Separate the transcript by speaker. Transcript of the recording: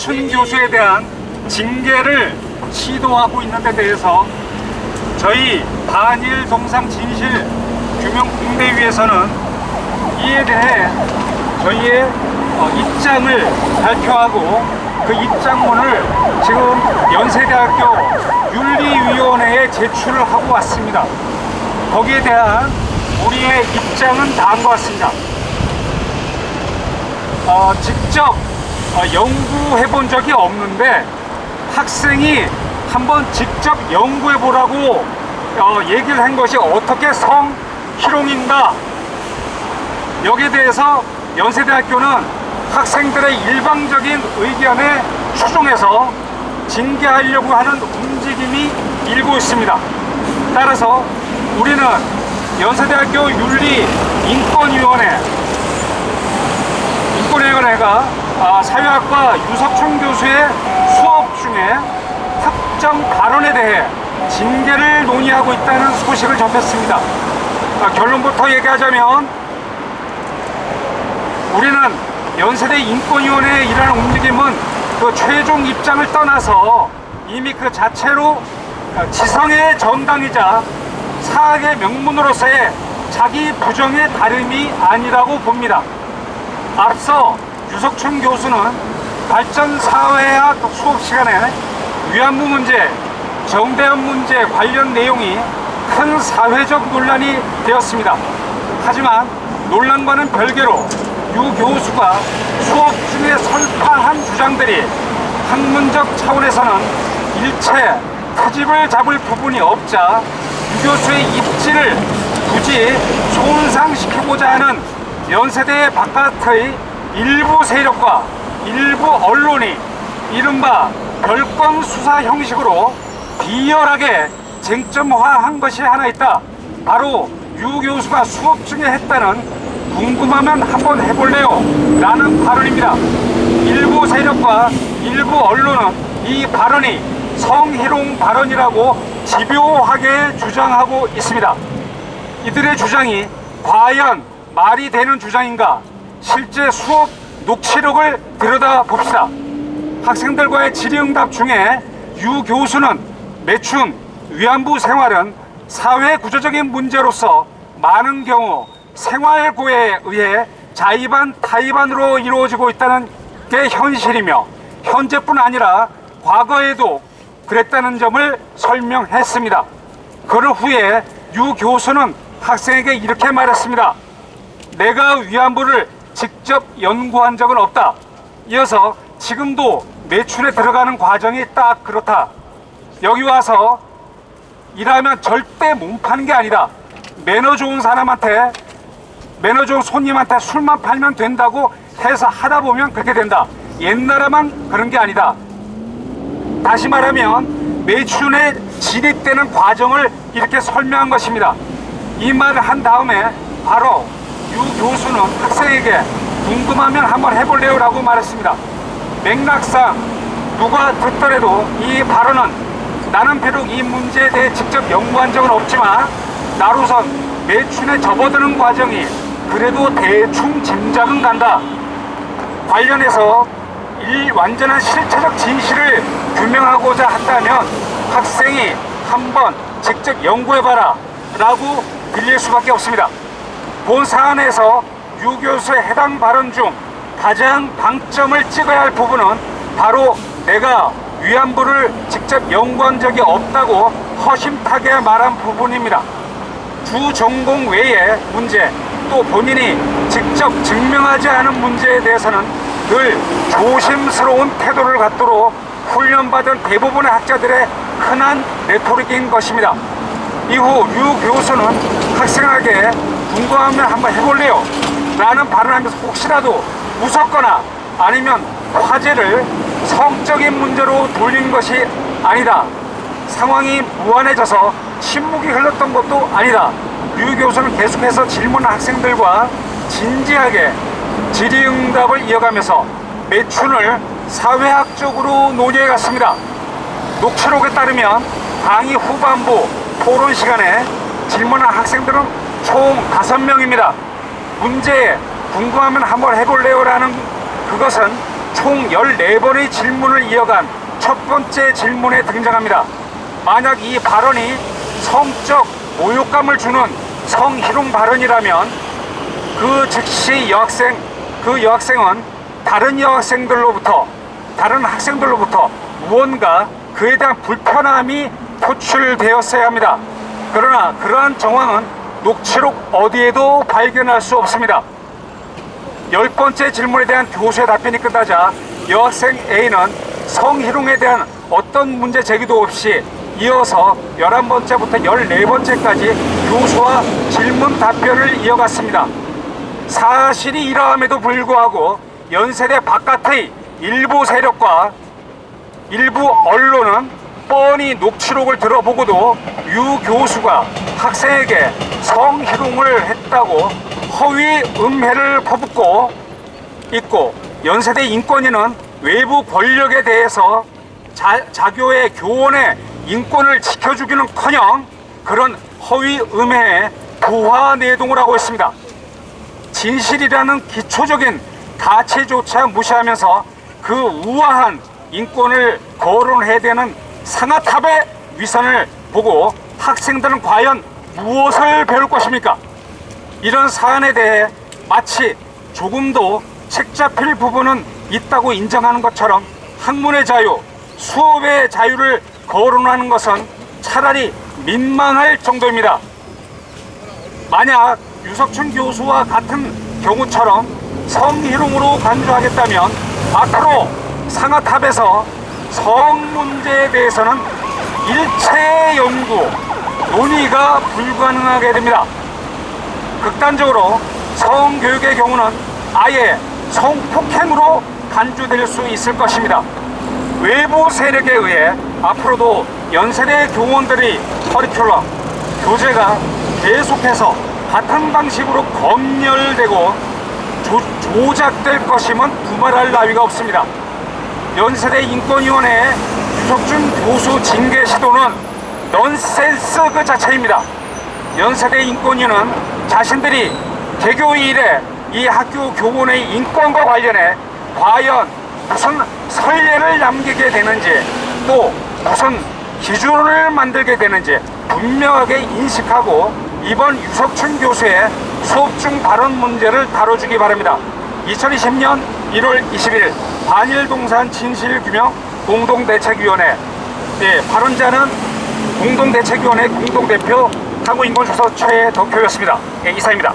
Speaker 1: 유석춘 교수에 대한 징계를 시도하고 있는 데 대해서 저희 반일 동상 진실 규명 공대위에서는 이에 대해 저희의 입장을 발표하고 그 입장문을 지금 연세대학교 윤리위원회에 제출을 하고 왔습니다. 거기에 대한 우리의 입장은 다음과 같습니다. 직접 연구해 본 적이 없는데 학생이 한번 직접 연구해 보라고 얘기를 한 것이 어떻게 성희롱인가, 여기에 대해서 연세대학교는 학생들의 일방적인 의견에 추종해서 징계하려고 하는 움직임이 일고 있습니다. 따라서 우리는 연세대학교 인권위원회가 사회학과 유석춘 교수의 수업 중에 특정 발언에 대해 징계를 논의하고 있다는 소식을 접했습니다. 결론부터 얘기하자면 우리는 연세대 인권위원회에 일하는 움직임은 그 최종 입장을 떠나서 이미 그 자체로 지성의 정당이자 사학의 명문으로서의 자기 부정의 다름이 아니라고 봅니다. 앞서 유석춘 교수는 발전사회학 수업 시간에 위안부 문제, 정대협 문제 관련 내용이 큰 사회적 논란이 되었습니다. 하지만 논란과는 별개로 유 교수가 수업 중에 설파한 주장들이 학문적 차원에서는 일체 트집을 잡을 부분이 없자 유 교수의 입지를 굳이 손상시키고자 하는 연세대 바깥의 일부 세력과 일부 언론이 이른바 별건 수사 형식으로 비열하게 쟁점화한 것이 하나 있다. 바로 유 교수가 수업 중에 했다는 궁금하면 한번 해볼래요? 라는 발언입니다. 일부 세력과 일부 언론은 이 발언이 성희롱 발언이라고 집요하게 주장하고 있습니다. 이들의 주장이 과연 말이 되는 주장인가? 실제 수업 녹취록을 들여다봅시다. 학생들과의 질의응답 중에 유 교수는 매춘 위안부 생활은 사회 구조적인 문제로서 많은 경우 생활고에 의해 자의반 타의반으로 이루어지고 있다는 게 현실이며 현재뿐 아니라 과거에도 그랬다는 점을 설명했습니다. 그 후에 유 교수는 학생에게 이렇게 말했습니다. 내가 위안부를 직접 연구한 적은 없다. 이어서 지금도 매춘에 들어가는 과정이 딱 그렇다. 여기 와서 일하면 절대 몸 파는 게 아니다. 매너 좋은 사람한테, 매너 좋은 손님한테 술만 팔면 된다고 해서 하다 보면 그렇게 된다. 옛날에만 그런 게 아니다. 다시 말하면 매춘에 진입되는 과정을 이렇게 설명한 것입니다. 이 말을 한 다음에 바로 유 교수는 학생에게 궁금하면 한번 해볼래요? 라고 말했습니다. 맥락상 누가 듣더라도 이 발언은 나는 비록 이 문제에 대해 직접 연구한 적은 없지만 나로선 매춘에 접어드는 과정이 그래도 대충 짐작은 간다. 관련해서 이 완전한 실체적 진실을 규명하고자 한다면 학생이 한번 직접 연구해봐라 라고 들릴 수밖에 없습니다. 본 사안에서 유 교수의 해당 발언 중 가장 방점을 찍어야 할 부분은 바로 내가 위안부를 직접 연구한 적이 없다고 허심타게 말한 부분입니다. 주 전공 외의 문제, 또 본인이 직접 증명하지 않은 문제에 대해서는 늘 조심스러운 태도를 갖도록 훈련받은 대부분의 학자들의 흔한 레토릭인 것입니다. 이후 유 교수는 학생에게 궁금하면 한번 해볼래요? 라는 발언하면서 혹시라도 무섭거나 아니면 화제를 성적인 문제로 돌린 것이 아니다. 상황이 무한해져서 침묵이 흘렀던 것도 아니다. 유 교수는 계속해서 질문한 학생들과 진지하게 질의응답을 이어가면서 매춘을 사회학적으로 논의해 갔습니다. 녹취록에 따르면 강의 후반부 토론 시간에 질문한 학생들은 총 5명입니다. 문제에 궁금하면 한번 해볼래요? 라는 그것은 총 14번의 질문을 이어간 첫 번째 질문에 등장합니다. 만약 이 발언이 성적 모욕감을 주는 성희롱 발언이라면 그 즉시 그 여학생은 다른 학생들로부터 무언가 그에 대한 불편함이 표출되었어야 합니다. 그러나 그러한 정황은 녹취록 어디에도 발견할 수 없습니다. 10번째 질문에 대한 교수의 답변이 끝나자 여학생 A는 성희롱에 대한 어떤 문제 제기도 없이 이어서 11번째부터 14번째까지 교수와 질문 답변을 이어갔습니다. 사실이 이러함에도 불구하고 연세대 바깥의 일부 세력과 일부 언론은 뻔히 녹취록을 들어보고도 유 교수가 학생에게 성희롱을 했다고 허위 음해를 퍼붓고 있고, 연세대 인권위는 외부 권력에 대해서 자교의 교원의 인권을 지켜주기는커녕 그런 허위 음해에 부화내동을 하고 있습니다. 진실이라는 기초적인 가치조차 무시하면서 그 우아한 인권을 거론해대는 상아탑의 위선을 보고 학생들은 과연 무엇을 배울 것입니까? 이런 사안에 대해 마치 조금도 책 잡힐 부분은 있다고 인정하는 것처럼 학문의 자유, 수업의 자유를 거론하는 것은 차라리 민망할 정도입니다. 만약 유석춘 교수와 같은 경우처럼 성희롱으로 간주하겠다면 앞으로 상아탑에서 성 문제에 대해서는 일체 연구, 논의가 불가능하게 됩니다. 극단적으로 성교육의 경우는 아예 성폭행으로 간주될 수 있을 것입니다. 외부 세력에 의해 앞으로도 연세대 교원들의 커리큘럼, 교재가 계속해서 같은 방식으로 검열되고 조작될 것임은 두말할 나위가 없습니다. 연세대 인권위원회 유석준 교수 징계 시도는 넌센스 그 자체입니다. 연세대 인권위는 자신들이 개교 이래 이 학교 교원의 인권과 관련해 과연 무슨 선례를 남기게 되는지, 또 무슨 기준을 만들게 되는지 분명하게 인식하고 이번 유석춘 교수의 수업 중 발언 문제를 다뤄주기 바랍니다. 2020년 1월 20일 반일동산 진실규명 공동대책위원회, 발언자는 공동대책위원회 공동대표 한국인권조사 최덕효였습니다. 이상입니다.